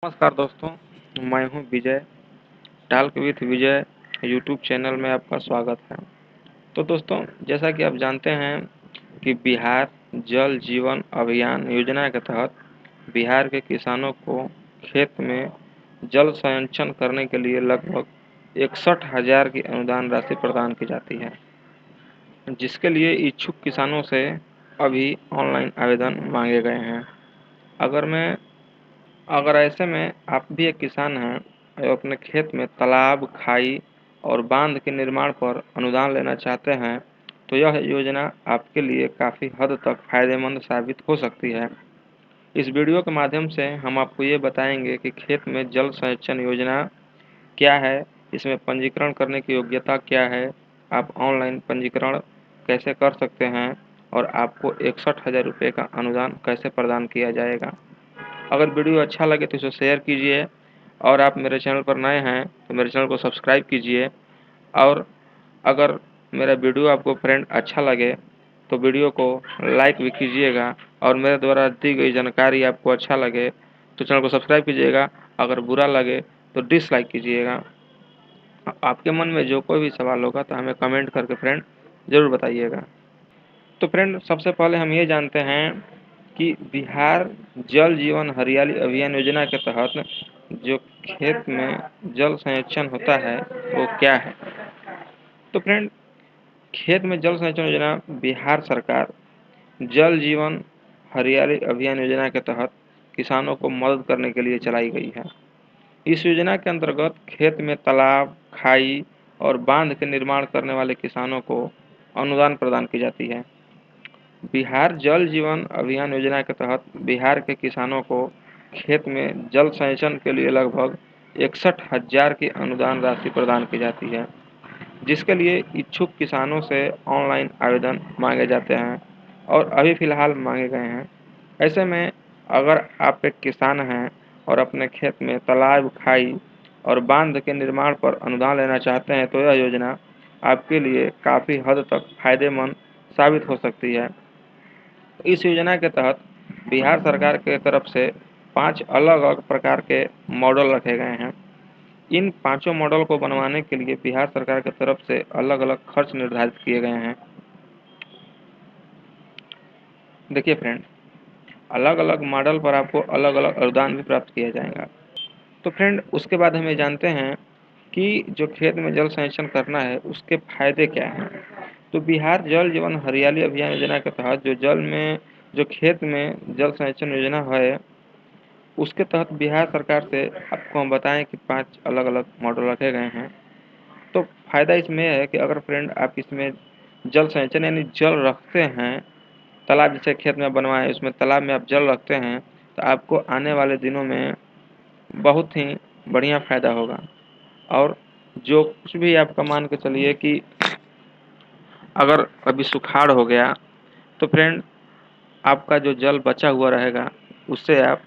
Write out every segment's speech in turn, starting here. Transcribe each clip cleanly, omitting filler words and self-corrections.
नमस्कार दोस्तों, मैं हूं Vijay. Talk with Vijay YouTube channel में आपका स्वागत है। तो दोस्तों, जैसा कि आप जानते हैं कि बिहार जल जीवन अभियान योजना के तहत बिहार के किसानों को खेत में जल संचयन करने के लिए लगभग 61,000 की अनुदान राशि प्रदान की जाती है, जिसके लिए इच्छुक किसानों से अभी ऑनलाइन आवेदन मांगे गए हैं। अगर ऐसे में आप भी एक किसान हैं और अपने खेत में तालाब, खाई और बांध के निर्माण पर अनुदान लेना चाहते हैं, तो यह योजना आपके लिए काफ़ी हद तक फायदेमंद साबित हो सकती है। इस वीडियो के माध्यम से हम आपको ये बताएंगे कि खेत में जल संचयन योजना क्या है, इसमें पंजीकरण करने की योग्यता क्या है, आप ऑनलाइन पंजीकरण कैसे कर सकते हैं और आपको 61,000 रुपये का अनुदान कैसे प्रदान किया जाएगा। अगर वीडियो अच्छा लगे तो इसे शेयर कीजिए और आप मेरे चैनल पर नए हैं तो मेरे चैनल को सब्सक्राइब कीजिए। और अगर मेरा वीडियो आपको फ्रेंड अच्छा लगे तो वीडियो को लाइक भी कीजिएगा और मेरे द्वारा दी गई जानकारी आपको अच्छा लगे तो चैनल को सब्सक्राइब कीजिएगा। अगर बुरा लगे तो डिसलाइक कीजिएगा। आपके मन में जो कोई भी सवाल होगा तो हमें कमेंट करके फ्रेंड ज़रूर बताइएगा। तो फ्रेंड, सबसे पहले हम ये जानते हैं कि बिहार जल जीवन हरियाली अभियान योजना के तहत जो खेत में जल संचयन होता है वो क्या है। तो फ्रेंड, खेत में जल संचयन योजना बिहार सरकार जल जीवन हरियाली अभियान योजना के तहत किसानों को मदद करने के लिए चलाई गई है। इस योजना के अंतर्गत खेत में तालाब, खाई और बांध के निर्माण करने वाले किसानों को अनुदान प्रदान की जाती है। बिहार जल जीवन अभियान योजना के तहत बिहार के किसानों को खेत में जल संचयन के लिए लगभग 61,000 की अनुदान राशि प्रदान की जाती है, जिसके लिए इच्छुक किसानों से ऑनलाइन आवेदन मांगे जाते हैं और अभी फ़िलहाल मांगे गए हैं। ऐसे में अगर आप एक किसान हैं और अपने खेत में तालाब, खाई और बांध के निर्माण पर अनुदान लेना चाहते हैं तो यह योजना आपके लिए काफ़ी हद तक फायदेमंद साबित हो सकती है। इस योजना के तहत बिहार सरकार के तरफ से 5 अलग-अलग प्रकार के मॉडल रखे गए हैं। इन पाँचों मॉडल को बनवाने के लिए बिहार सरकार की तरफ से अलग-अलग खर्च निर्धारित किए गए हैं। देखिए फ्रेंड, अलग-अलग मॉडल पर आपको अलग-अलग अनुदान भी प्राप्त किया जाएगा। तो फ्रेंड, उसके बाद हम ये जानते हैं कि जो खेत में जल संचयन करना है उसके फायदे क्या हैं। तो बिहार जल जीवन हरियाली अभियान योजना के तहत जो खेत में जल संचयन योजना है उसके तहत बिहार सरकार से आपको हम बताएं कि 5 अलग-अलग मॉडल रखे गए हैं। तो फ़ायदा इसमें है कि अगर फ्रेंड आप इसमें जल संचयन यानी जल रखते हैं, तालाब जैसे खेत में बनवाएँ उसमें तालाब में आप जल रखते हैं तो आपको आने वाले दिनों में बहुत ही बढ़िया फ़ायदा होगा। और जो कुछ भी आपका मान के चलिए कि अगर कभी सुखाड़ हो गया तो फ्रेंड आपका जो जल बचा हुआ रहेगा उससे आप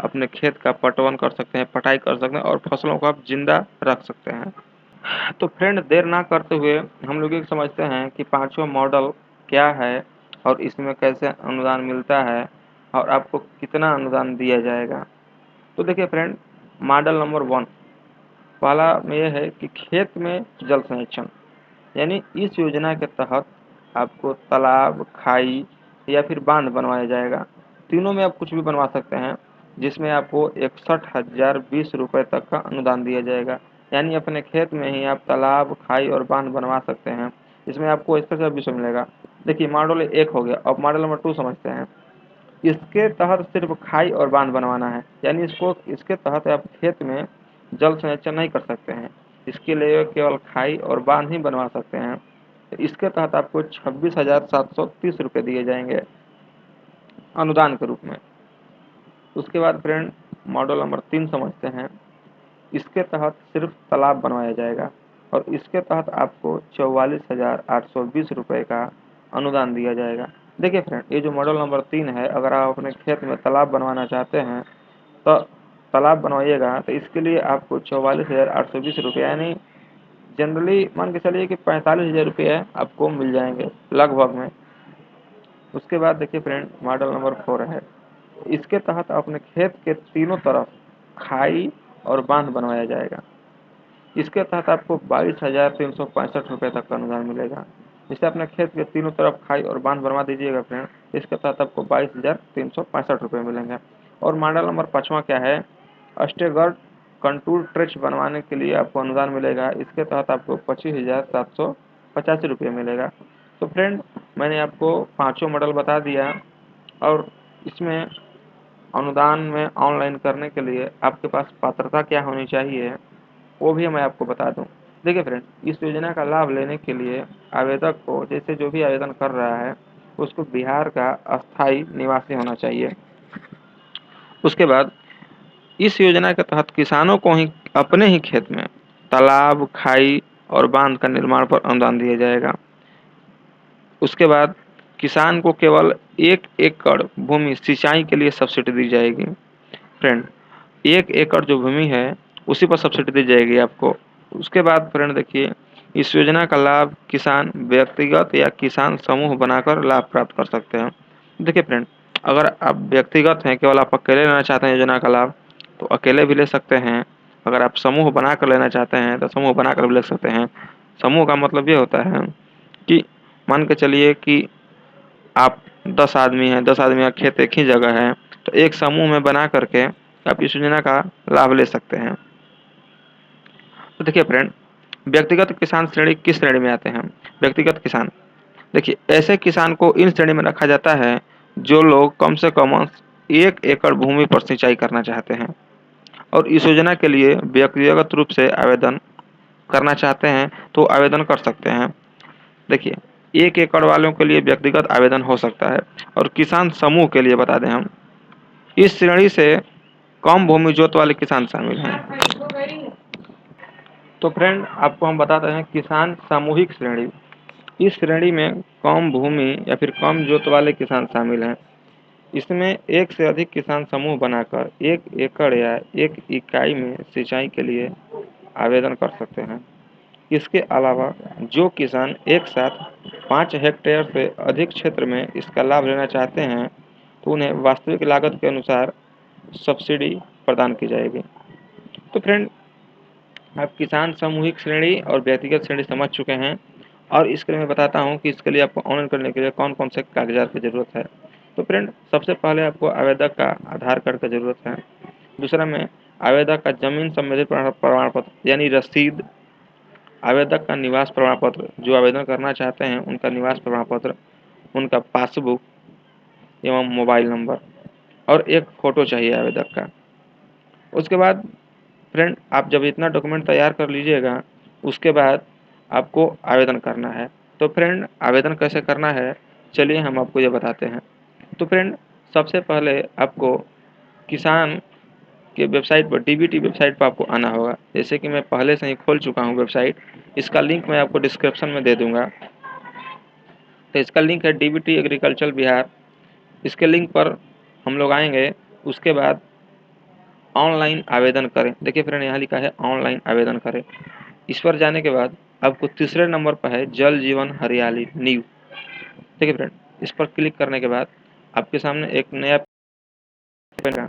अपने खेत का पटवन कर सकते हैं, पटाई कर सकते हैं और फसलों को आप जिंदा रख सकते हैं। तो फ्रेंड, देर ना करते हुए हम लोग ये समझते हैं कि पांचों मॉडल क्या है और इसमें कैसे अनुदान मिलता है और आपको कितना अनुदान दिया जाएगा। तो देखिए फ्रेंड, मॉडल नंबर 1 पहला में यह है कि खेत में जल संरक्षण, यानी इस योजना के तहत आपको तालाब, खाई या फिर बांध बनवाया जाएगा। तीनों में आप कुछ भी बनवा सकते हैं, जिसमें आपको 61,020 रुपये तक का अनुदान दिया जाएगा। यानी अपने खेत में ही आप तालाब, खाई और बांध बनवा सकते हैं। इसमें आपको इसका सब विषय मिलेगा। देखिए, मॉडल 1 हो गया। अब मॉडल नंबर 2 समझते हैं। इसके तहत सिर्फ खाई और बांध बनवाना है, यानी इसके तहत आप खेत में जल संचयन नहीं कर सकते हैं। इसके लिए केवल खाई और बांध ही बनवा सकते हैं। तो इसके तहत आपको 26,730 रुपये दिए जाएंगे अनुदान के रूप में। उसके बाद फ्रेंड, मॉडल नंबर 3 समझते हैं। इसके तहत सिर्फ तालाब बनवाया जाएगा और इसके तहत आपको 44,820 रुपये का अनुदान दिया जाएगा। देखिए फ्रेंड, ये जो मॉडल नंबर 3 है, अगर आप अपने खेत में तालाब बनवाना चाहते हैं तो तालाब बनवाइएगा तो इसके लिए आपको 44,820 रुपये यानी जनरली मान के चलिए कि 45,000 रुपये आपको मिल जाएंगे लगभग में। उसके बाद देखिए फ्रेंड, मॉडल नंबर 4 है। इसके तहत अपने खेत के तीनों तरफ खाई और बांध बनवाया जाएगा। इसके तहत आपको 22,365 रुपये तक का अनुदान मिलेगा। जैसे अपने खेत के तीनों तरफ खाई और बांध बनवा दीजिएगा फ्रेंड, इसके तहत आपको 22,365 रुपये मिलेंगे। और मॉडल नंबर 5वां क्या है, अस्टेगर्ड कंटूर ट्रेच बनवाने के लिए आपको अनुदान मिलेगा। इसके तहत आपको 25,785 रुपये मिलेगा। तो फ्रेंड, मैंने आपको पाँचों मॉडल बता दिया, और इसमें अनुदान में ऑनलाइन करने के लिए आपके पास पात्रता क्या होनी चाहिए वो भी मैं आपको बता दूं। देखिए फ्रेंड, इस योजना का लाभ लेने के लिए आवेदक को, जैसे जो भी आवेदन कर रहा है, उसको बिहार का अस्थायी निवासी होना चाहिए। उसके बाद इस योजना के तहत किसानों को ही अपने ही खेत में तालाब, खाई और बांध का निर्माण पर अनुदान दिया जाएगा। उसके बाद किसान को केवल 1 एकड़ भूमि सिंचाई के लिए सब्सिडी दी जाएगी। फ्रेंड, 1 एकड़ जो भूमि है उसी पर सब्सिडी दी जाएगी आपको। उसके बाद फ्रेंड देखिए, इस योजना का लाभ किसान व्यक्तिगत या किसान समूह बनाकर लाभ प्राप्त कर सकते हैं। देखिए फ्रेंड, अगर आप व्यक्तिगत हैं, केवल आप अकेले लेना चाहते हैं योजना का लाभ, तो अकेले भी ले सकते हैं। अगर आप समूह बनाकर लेना चाहते हैं तो समूह बनाकर भी ले सकते हैं। समूह का मतलब ये होता है कि मान के चलिए कि आप 10 आदमी हैं, 10 आदमी का खेत एक ही जगह है, तो एक समूह में बना करके आप इस योजना का लाभ ले सकते हैं। तो देखिए फ्रेंड, व्यक्तिगत किसान श्रेणी किस श्रेणी में आते हैं? व्यक्तिगत किसान, देखिए ऐसे किसान को इन श्रेणी में रखा जाता है जो लोग कम से कम 1 एकड़ भूमि पर सिंचाई करना चाहते हैं और इस योजना के लिए व्यक्तिगत रूप से आवेदन करना चाहते हैं तो आवेदन कर सकते हैं। देखिए, 1 एकड़ वालों के लिए व्यक्तिगत आवेदन हो सकता है। और किसान समूह के लिए बता दें हम, इस श्रेणी से कम भूमि जोत वाले किसान शामिल हैं। तो फ्रेंड, आपको हम बताते हैं किसान सामूहिक श्रेणी। इस श्रेणी में कम भूमि या फिर कम जोत वाले किसान शामिल हैं। इसमें एक से अधिक किसान समूह बनाकर 1 एकड़ या 1 इकाई में सिंचाई के लिए आवेदन कर सकते हैं। इसके अलावा जो किसान एक साथ 5 हेक्टेयर से अधिक क्षेत्र में इसका लाभ लेना चाहते हैं तो उन्हें वास्तविक लागत के अनुसार सब्सिडी प्रदान की जाएगी। तो फ्रेंड, आप किसान सामूहिक श्रेणी और व्यक्तिगत श्रेणी समझ चुके हैं, और इसके लिए मैं बताता हूँ कि इसके लिए आपको ऑनलाइन करने के लिए कौन कौन से कागजात की ज़रूरत है। तो फ्रेंड, सबसे पहले आपको आवेदक का आधार कार्ड की ज़रूरत है। दूसरा में आवेदक का जमीन संबंधी प्रमाण पत्र यानी रसीद, आवेदक का निवास प्रमाण पत्र, जो आवेदन करना चाहते हैं उनका निवास प्रमाण पत्र, उनका पासबुक एवं मोबाइल नंबर, और एक फ़ोटो चाहिए आवेदक का। उसके बाद फ्रेंड, आप जब इतना डॉक्यूमेंट तैयार कर लीजिएगा, उसके बाद आपको आवेदन करना है। तो फ्रेंड, आवेदन कैसे करना है, चलिए हम आपको ये बताते हैं। तो फ्रेंड, सबसे पहले आपको किसान के वेबसाइट पर, डीबीटी वेबसाइट पर आपको आना होगा। जैसे कि मैं पहले से ही खोल चुका हूँ वेबसाइट, इसका लिंक मैं आपको डिस्क्रिप्शन में दे दूँगा। तो इसका लिंक है डीबीटी एग्रीकल्चर बिहार। इसके लिंक पर हम लोग आएंगे, उसके बाद ऑनलाइन आवेदन करें। देखिए फ्रेंड, यहाँ लिखा है ऑनलाइन आवेदन करें। इस पर जाने के बाद आपको तीसरे नंबर पर है जल जीवन हरियाली नीव। देखिए फ्रेंड, इस पर क्लिक करने के बाद आपके सामने एक नया पेज है।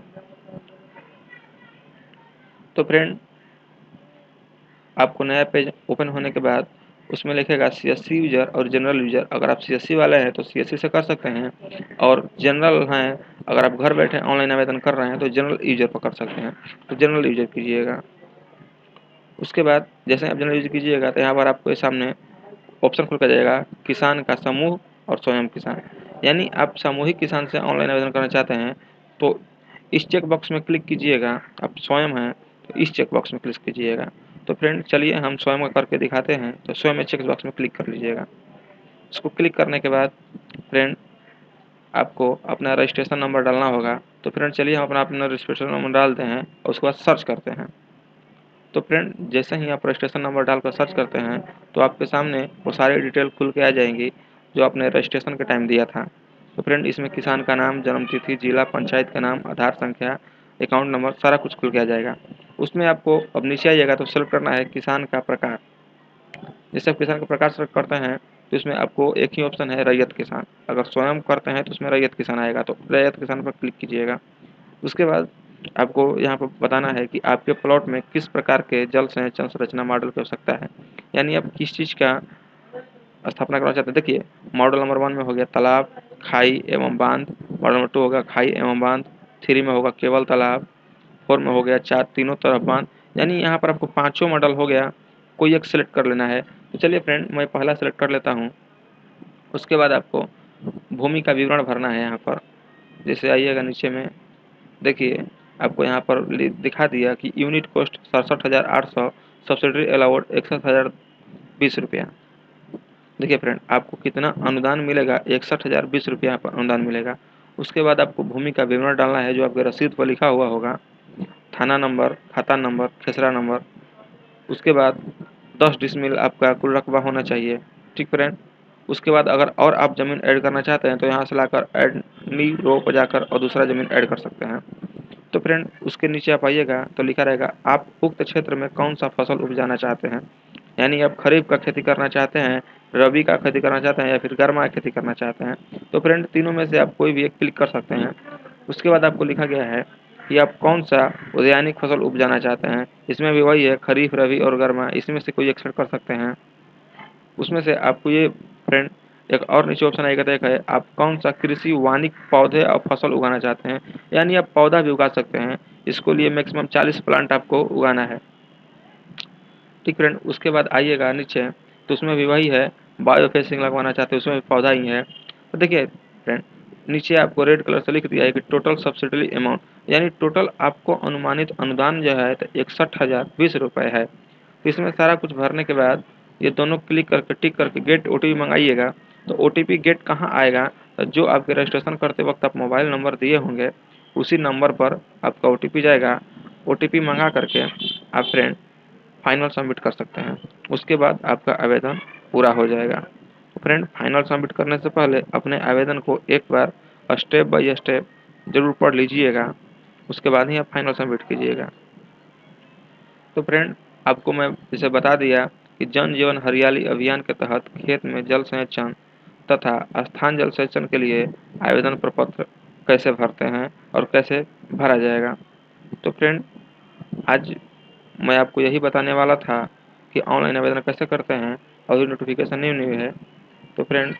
तो फ्रेंड, आपको नया पेज ओपन होने के बाद उसमें लिखेगा सीएससी यूजर और जनरल यूजर। अगर आप सीएससी वाले हैं तो सीएससी से कर सकते हैं, और जनरल हैं, अगर आप घर बैठे ऑनलाइन आवेदन कर रहे हैं तो जनरल यूजर पर कर सकते हैं। तो जनरल यूजर कीजिएगा। उसके बाद जैसे आप जनरल यूजर कीजिएगा तो यहाँ पर आपके सामने ऑप्शन खुल कर जाएगा किसान का समूह और स्वयं किसान। यानी आप सामूहिक किसान से ऑनलाइन आवेदन करना चाहते हैं तो इस चेक बॉक्स में क्लिक कीजिएगा। आप स्वयं हैं तो इस चेक बॉक्स में क्लिक कीजिएगा। तो फ्रेंड, चलिए हम स्वयं करके दिखाते हैं। तो स्वयं चेक बॉक्स में क्लिक कर लीजिएगा। इसको क्लिक करने के बाद फ्रेंड, आपको अपना रजिस्ट्रेशन नंबर डालना होगा। तो फ्रेंड, चलिए हम अपना रजिस्ट्रेशन नंबर डालते हैं और उसके बाद सर्च करते हैं। तो फ्रेंड, जैसे ही आप रजिस्ट्रेशन नंबर डालकर सर्च करते हैं तो आपके सामने वो सारी डिटेल खुल के आ जाएंगी जो आपने रजिस्ट्रेशन के टाइम दिया था। तो फ्रेंड, इसमें किसान का नाम, जन्म तिथि, जिला, पंचायत का नाम, आधार संख्या, अकाउंट नंबर, सारा कुछ खुल के आ जाएगा। उसमें आपको अब नीचे आइएगा तो सेलेक्ट करना है किसान का प्रकार। जैसे आप किसान का प्रकार सेलेक्ट करते हैं तो इसमें आपको एक ही ऑप्शन है रैयत किसान। अगर स्वयं करते हैं तो उसमें रैयत किसान आएगा, तो रैयत किसान पर क्लिक कीजिएगा। उसके बाद आपको यहाँ पर बताना है कि आपके प्लॉट में किस प्रकार के जल संचयन संरचना मॉडल की आवश्यकता है, यानी आप किस चीज़ का स्थापना करना चाहते हैं। देखिए, मॉडल नंबर 1 में हो गया तालाब, खाई एवं बांध। मॉडल नंबर 2 होगा खाई एवं बांध। 3 में होगा केवल तालाब। 4 में हो गया चार तीनों तरफ बांध। यानी यहाँ पर आपको पांचों मॉडल हो गया, कोई एक सिलेक्ट कर लेना है। तो चलिए फ्रेंड, मैं पहला सिलेक्ट कर लेता हूँ। उसके बाद आपको भूमि का विवरण भरना है। यहाँ पर जैसे आइएगा नीचे में, देखिए आपको यहाँ पर दिखा दिया कि यूनिट कॉस्ट 67,800, सब्सिडी अलाउड 61,020 रुपया। देखिए फ्रेंड, आपको कितना अनुदान मिलेगा, 61,020 रुपया पर अनुदान मिलेगा। उसके बाद आपको भूमि का विवरण डालना है जो आपके रसीद पर लिखा हुआ होगा, थाना नंबर, खाता नंबर, खेसरा नंबर। उसके बाद 10 डिसमिल आपका कुल रकबा होना चाहिए। ठीक फ्रेंड। उसके बाद अगर और आप ज़मीन ऐड करना चाहते हैं तो यहाँ से लाकर ऐड नी रो पर जाकर और दूसरा ज़मीन ऐड कर सकते हैं। तो फ्रेंड, उसके नीचे आप आइएगा तो लिखा रहेगा आप उक्त क्षेत्र में कौन सा फसल उपजाना चाहते हैं, यानी आप खरीफ का खेती करना चाहते हैं, रबी का खेती करना चाहते हैं या फिर गर्मा का खेती करना चाहते हैं। तो फ्रेंड, तीनों में से आप कोई भी एक क्लिक कर सकते हैं। उसके बाद आपको लिखा गया है कि आप कौन सा उद्यानिक फसल उपजाना चाहते हैं। इसमें भी वही है, खरीफ, रबी और गर्मा, इसमें से कोई एक सेलेक्ट कर सकते हैं। उसमें से आपको ये फ्रेंड एक और नीचे ऑप्शन आएगा, देखा है आप कौन सा कृषि वानिक पौधे और फसल उगाना चाहते हैं, यानी आप पौधा भी उगा सकते हैं। इसको लिए मैक्सिमम 40 प्लांट आपको उगाना है। ठीक फ्रेंड। उसके बाद आइएगा नीचे तो उसमें भी वही है, बायो फेसिंग लगवाना चाहते हैं, उसमें भी पौधा ही है। तो देखिए फ्रेंड, नीचे आपको रेड कलर से लिख दिया है कि टोटल सब्सिडी अमाउंट, यानी टोटल आपको अनुमानित अनुदान जो है तो 61,020 रुपये है। तो इसमें सारा कुछ भरने के बाद ये दोनों क्लिक करके टिक करके गेट OTP मंगाइएगा। तो OTP गेट कहाँ आएगा, तो जो आपके रजिस्ट्रेशन करते वक्त आप मोबाइल नंबर दिए होंगे उसी नंबर पर आपका OTP जाएगा। OTP मंगा करके आप फ्रेंड फाइनल सबमिट कर सकते हैं। उसके बाद आपका आवेदन पूरा हो जाएगा। फ्रेंड, फाइनल सबमिट करने से पहले अपने आवेदन को एक बार स्टेप बाय स्टेप जरूर पढ़ लीजिएगा, उसके बाद ही आप फाइनल सबमिट कीजिएगा। तो फ्रेंड, आपको मैं इसे बता दिया कि जन जीवन हरियाली अभियान के तहत खेत में जल संचयन तथा स्थान जल संचयन के लिए आवेदन प्रपत्र कैसे भरते हैं और कैसे भरा जाएगा। तो फ्रेंड, आज मैं आपको यही बताने वाला था कि ऑनलाइन आवेदन कैसे करते हैं और ये नोटिफिकेशन न्यू है। तो फ्रेंड,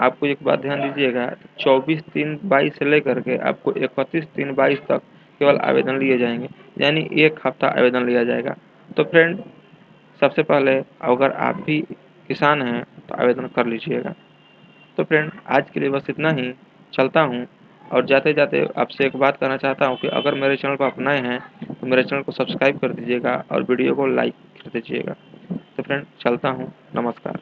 आपको एक बात ध्यान दीजिएगा, 24/3/22 से लेकर के आपको 31/3/22 तक केवल आवेदन लिए जाएंगे, यानी एक हफ्ता आवेदन लिया जाएगा। तो फ्रेंड, सबसे पहले अगर आप भी किसान हैं तो आवेदन कर लीजिएगा। तो फ्रेंड, आज के लिए बस इतना ही, चलता हूँ। और जाते जाते आपसे एक बात कहना चाहता हूँ कि अगर मेरे चैनल पर आप नए हैं तो मेरे चैनल को सब्सक्राइब कर दीजिएगा और वीडियो को लाइक कर दीजिएगा। तो फ्रेंड, चलता हूँ। नमस्कार।